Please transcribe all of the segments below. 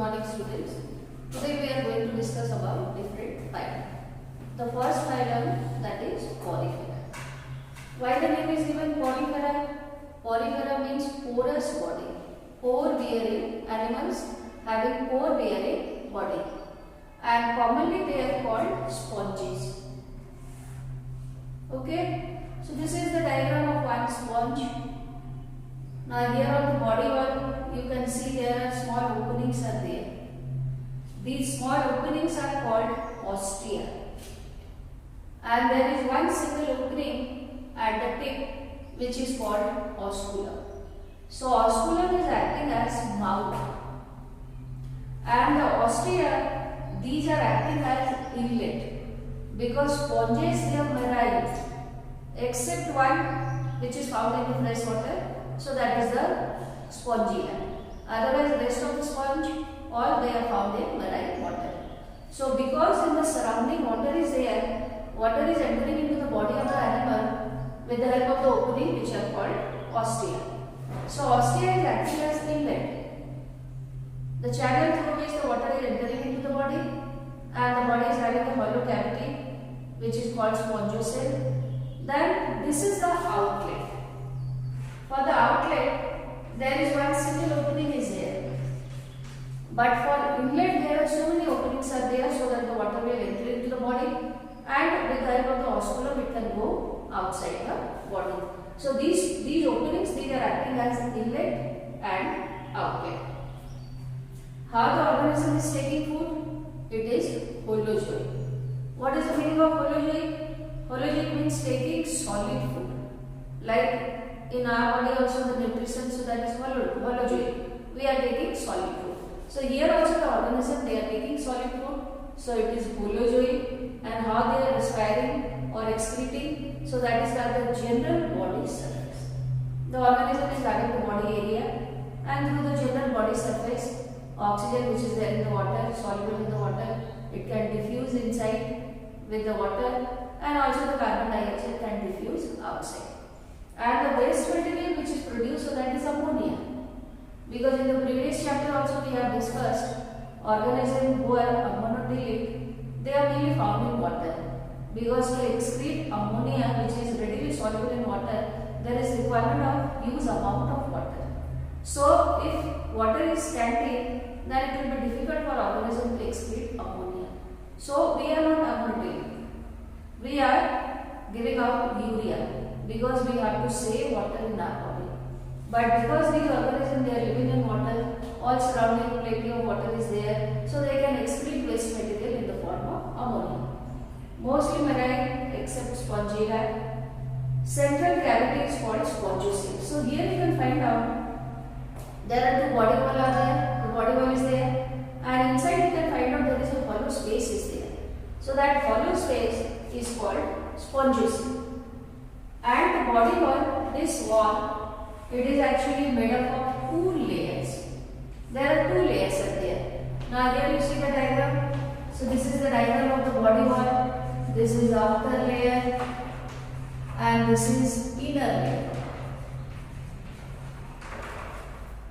morning students. Today we are going to discuss about different phylum. The first phylum, that is Porifera. Why the name is given Porifera? Porifera means porous body. Pore bearing animals having pore bearing body. And commonly they are called sponges. Okay. So this is the diagram of one sponge. Now here on the body wall you can see there are small openings are there. These small openings are called ostia. And there is one single opening at the tip which is called osculum. So osculum is acting as mouth. And the ostia, these are acting as inlet. Because sponges they are marine. Except one which is found in the fresh water. So that is the spongia. Otherwise the rest of the sponge all they are found in marine water. So because in the surrounding water is there, water is entering into the body of the animal with the help of the opening which are called ostia. So ostia is acting as inlet. The channel through which the water is entering into the body, and the body is having a hollow cavity which is called spongocele. Then this is the outlet. For the outlet, there is one single opening is there. But for inlet, there are so many openings are there so that the water will enter into the body, and with the help of the osculum, it can go outside the body. So these openings, these are acting as inlet and outlet. How the organism is taking food? It is holozoic. What is the meaning of holozoic? Holozoic means taking solid food. Like in our body also the nutrition, so that is holozoic. We are taking solid food. So here also the organism they are taking solid food. So it is holozoic, and how they are respiring or excreting. So that is called the general body surface. The organism is having the body area, and through the general body surface, oxygen which is there in the water, soluble in the water, it can diffuse inside with the water, and also the carbon dioxide can diffuse outside. And the waste material which is produced, so that is ammonia. Because in the previous chapter also we have discussed organisms who are ammonophilic, they are mainly found in water. Because to excrete ammonia which is readily soluble in water, there is requirement of huge amount of water. So if water is scanty, then it will be difficult for organism to excrete ammonia. So we are not ammonophilic. We are giving out urea because we have to save water in our body. But because these organisms they are living in water, all surrounding plenty of water is there, so they can excrete waste material in the form of ammonia. Mostly marine except Spongia. Central cavity is called spongocele. So here you can find out there are two body wall are there, the body wall is there, and inside you can find out there is a hollow space is there. So that hollow space is called spongocele. And the body wall, this wall, it is actually made up of two layers. There are two layers are there. Now here you see the diagram. So this is the diagram of the body wall. This is the outer layer, and this is inner layer.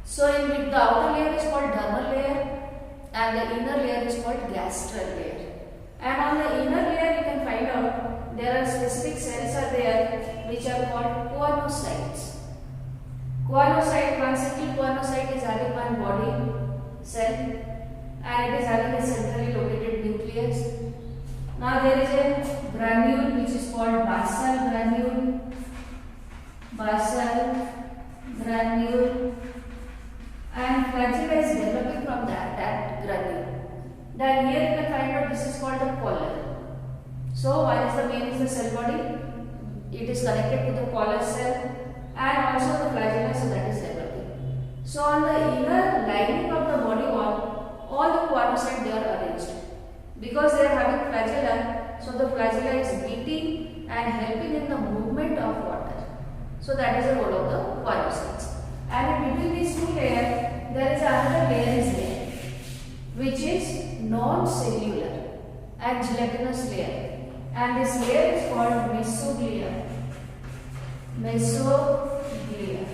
So in the outer layer is called dermal layer, and the inner layer is called gastral layer. And on the inner layer you can find out there are specific cells are there which are called choanocytes. Choanocyte, one single choanocyte is having one body cell, and it is having a centrally located nucleus. Now there is a granule which is called basal granule. Basal granule. And flagella is developing from that granule. Then here you can find out this is called the collar. So while the main is the cell body, it is connected to the collar cell and also the flagella, so that is developing. So on the inner lining of the body wall, all the choanocytes they are arranged. Because they are having flagella, so the flagella is beating and helping in the movement of water. So that is the role of the choanocytes. And in between these two layers, there is another layer is there, which is non-cellular and gelatinous layer. And this layer is called mesoglia. Mesoglia.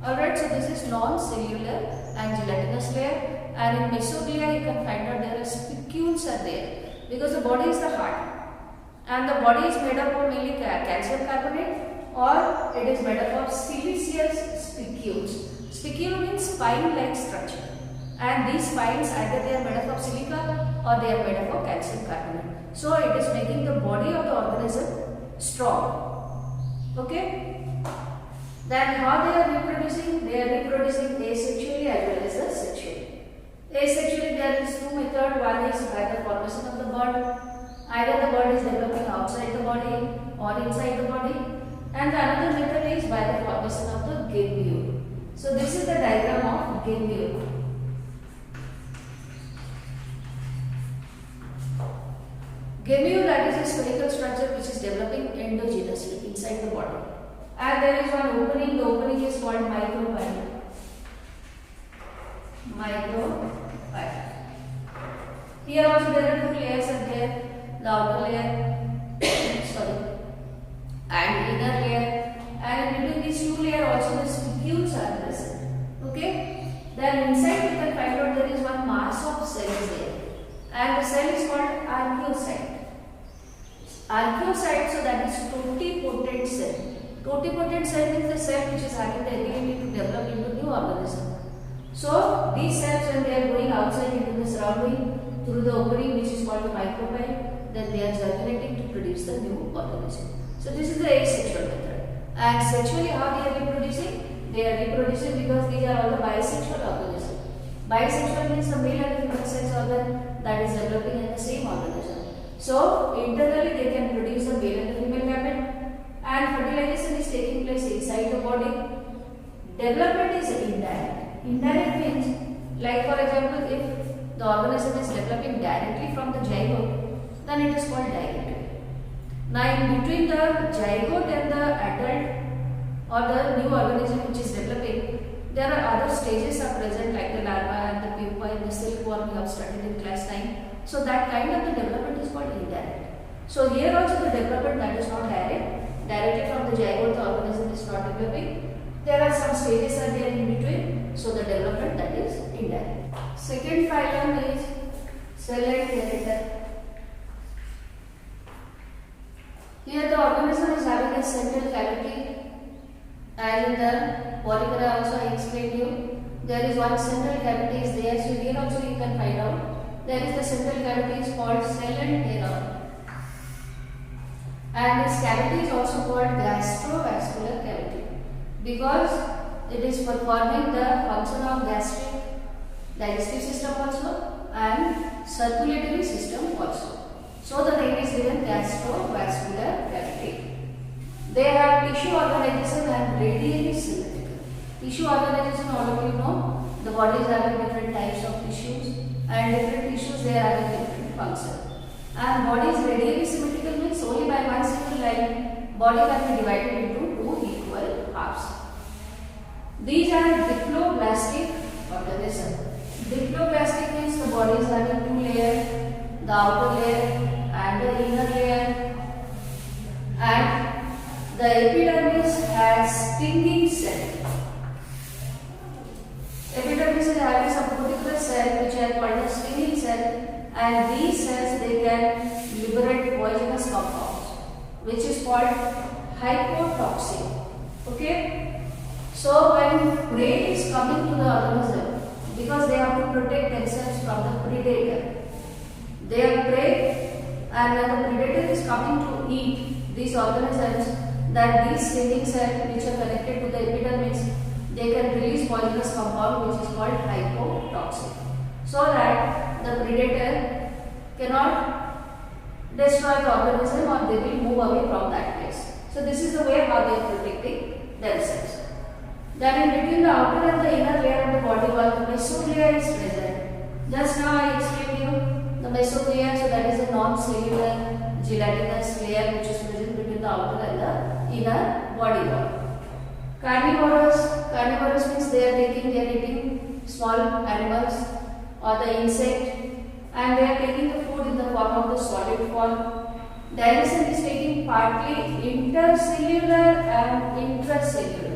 Alright. right? So this is non-cellular and gelatinous layer, and in mesoglia you can find out there are spicules are there, because the body is the heart and the body is made up of mainly calcium carbonate, or it is made up of siliceous spicules. Spicule means spine-like structure, and these spines either they are made up of silica or they are made up of calcium carbonate. So it is making the body of the organism strong. Okay. Then how they are reproducing? They are reproducing asexually as well as sexually. Asexually there is two methods. One is by the formation of the bud. Either the bud is developing outside the body or inside the body. And the another method is by the formation of the gambule. So this is the diagram of gambule. Gambule, that is a spherical structure which is developing endogenously inside the body. And there is one opening. The opening is called micropyle. Micropyle. Here also there are two layers are there. The outer layer, sorry, and inner layer. And between these two layers also the spicules are present. Okay. Then inside you can find out there is one mass of cells there, and the cell is called archaeocyte. Archaeocyte, so that is totipotent cell. Totipotent cell is the cell which is having the ability to develop into new organism. So these cells, when they are going outside into the surrounding through the opening which is called the micropyle, then they are germinating to produce the new organism. So this is the asexual method. And sexually how they are reproducing? They are reproducing because these are all the bisexual organisms. Bisexual means the male and the female sex organ that is developing in the same organism. So internally they can produce the male and the female gamete, and fertilization is taking place inside the body. Development is indirect. Indirect means, like for example, if the organism is developing directly from the zygote, then it is called direct. Now in between the zygote and the adult or the new organism which is developing, there are other stages are present like the larva and the pupa and the silkworm we have studied in class 9. So that kind of the development is called indirect. So here also the development that is not direct. Directly from the zygote the organism is not developing. There are some stages are there in between. So the development that is indirect. Second phylum is cellate Theria. Here the organism is having a central cavity, as in the Porifera also I explained you. There is one central cavity is there, so here also you can find out. There is the central cavity is called cellate Theria. And this cavity is also called gastrovascular cavity because it is performing the function of gastric digestive system also and circulatory system also. So the name is given gastrovascular cavity. They have tissue organization and radially symmetrical. Tissue organization, all of you know, the body is having different types of tissues, and different tissues they are having different function. And body is radially symmetrical means only by one single line body can be divided into two equal halves. These are diploblastic organism. Diploblastic means the body is having two layers, the outer layer and the inner layer, and the epidermis has stinging cell. Epidermis is having some particular cell which are called as stinging cell, and these cells they can liberate poisonous compounds which is called hypotoxin. Okay. So when prey is coming to the organism, because they have to protect themselves from the predator, they are prey, and when the predator is coming to eat these organisms, that these stinging cells which are connected to the epidermis, they can release poisonous compound which is called hypotoxin, so that the predator cannot destroy the organism or they will move away from that place. So this is the way how they are protecting themselves. Then in between the outer and the inner layer of the body wall, the mesoglia is present. Just now I explained you the mesoglia, so that is a non-cellular gelatinous layer which is present between the outer and the inner body wall. Carnivorous means they are eating small animals or the insect, and they are taking the food in the form of the solid form. Digestion is taking partly intercellular and intracellular.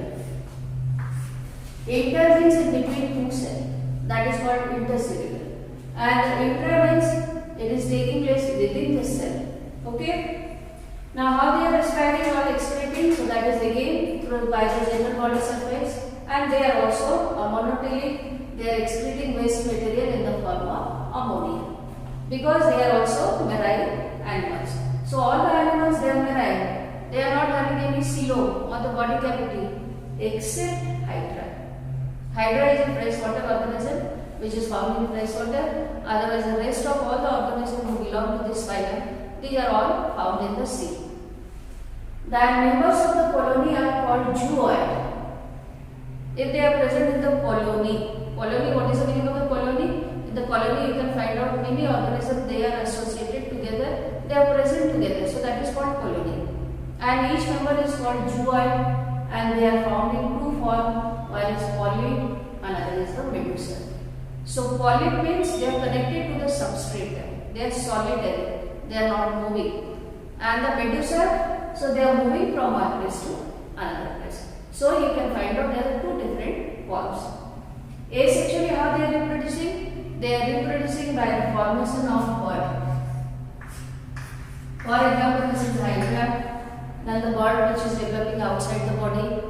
Inter means in between two cells. That is called intercellular. And intra means it is taking place within the cell. Okay. Now how they are respiring or excreting? So that is again through by the general body surface. And they are also monotelic. They are excreting waste material in the form of ammonia. Because they are also marine animals. So all the animals, they are marine. They are not having any coelom on the body cavity except Hydra. Hydra is a freshwater organism which is found in freshwater. Otherwise, the rest of all the organisms who belong to this phylum, these are all found in the sea. The members of the colony are called zooid. If they are present in the colony, what is the meaning of the colony? In the colony, you can find out many organisms, they are associated together, they are present together. So that is called colony. And each member is called zooid, and they are found in two forms. One is polyp, another is the medusa. So polyp means they are connected to the substrate. They are solitary. They are not moving. And the medusa, so they are moving from one place to another place. So you can find out there are two different forms. Asexually, how they are reproducing? They are reproducing by the formation of bud. For example, this is Hydra. Then the bud which is developing outside the body.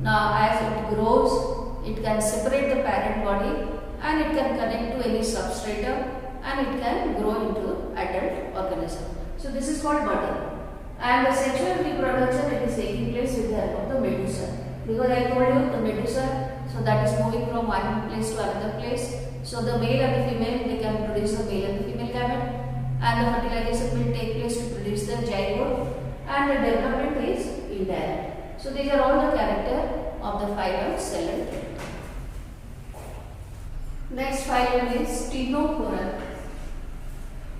Now as it grows, it can separate the parent body and it can connect to any substratum and it can grow into adult organism. So this is called budding. And the sexual reproduction, it is taking place with the help of the medusa. Because I told you the medusa, so that is moving from one place to another place. So the male and the female, they can produce the male and the female gamete, and the fertilization will take place to produce the zygote, and the development is indirect. So these are all the character of the phylum Coelenterata. Next phylum is Ctenophora.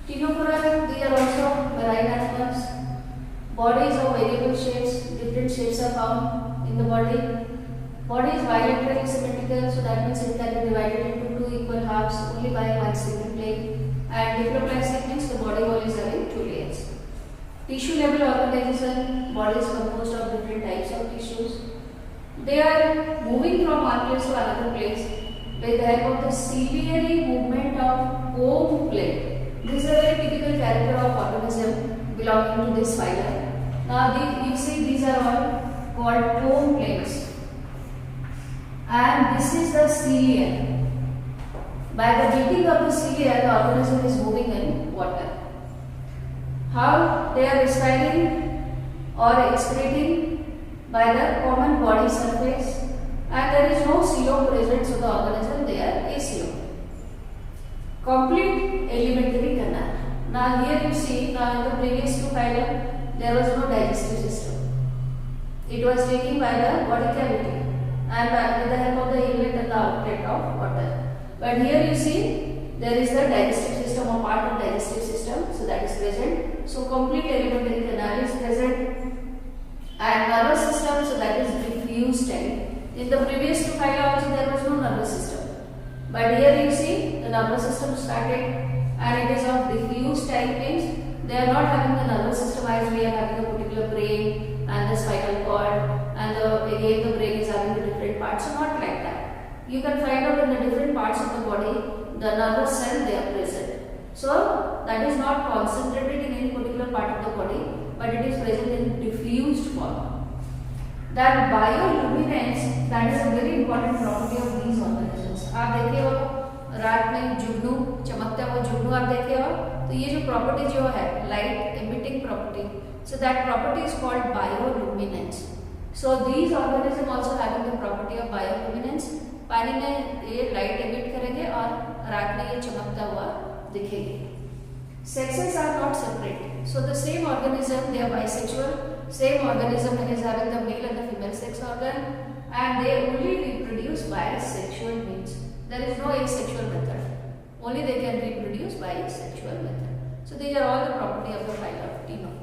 Ctenophora, they are also marine animals. Bodies of variable shapes, different shapes are found in the body. Body is bilaterally symmetrical, so that means it can be divided into two equal halves only by one single plane. And diploplastics means the body wall is having two layers. Tissue level organization, body is composed of different types of tissues. They are moving from one place to another place with the help of the ciliary movement of comb plate. This is a very typical character of organism belonging to this phylum. Now you see these are all called comb plates. And this is the cilia. By the beating of the cilia, the organism is moving in water. How they are respiring or excreting? By the common body surface, and there is no coelom present, so the organism they are acoelom. Complete alimentary canal. Now here you see, now in the previous two phylum, there was no digestive system. It was taken by the body cavity and with the help of the inlet and the outlet of water. But here you see, there is the digestive system or part of digestive system, so that is present. So complete alimentary canal is present. And nervous system, so that is diffuse type. In the previous two phyla also there was no nervous system. But here you see the nervous system started and it is of diffuse type means they are not having the nervous system as we are having a particular brain and the spinal cord and again the brain is having the different parts. So not like that. You can find out in the different parts of the body the nervous cell they are present. So that is not concentrated in any particular part of the body, but it is present in diffused form. That bioluminescence, that is a very important property of these organisms. आप देखिए वो रात में जुगनू चमकता हुआ जुगनू आप देखे हो, तो ये जो प्रॉपर्टी जो है light emitting property, so that property is called bioluminescence. So these organisms also having the property of bioluminescence. पानी में ये लाइट एमिट करेंगे और रात में ये चमकता हुआ दिखेंगे. Sexes are not separate. So the same organism, they are bisexual. Same organism is having the male and the female sex organ, and they only reproduce by sexual means. There is no asexual method. Only they can reproduce by sexual method. So these are all the property of the phylum Ctenophora.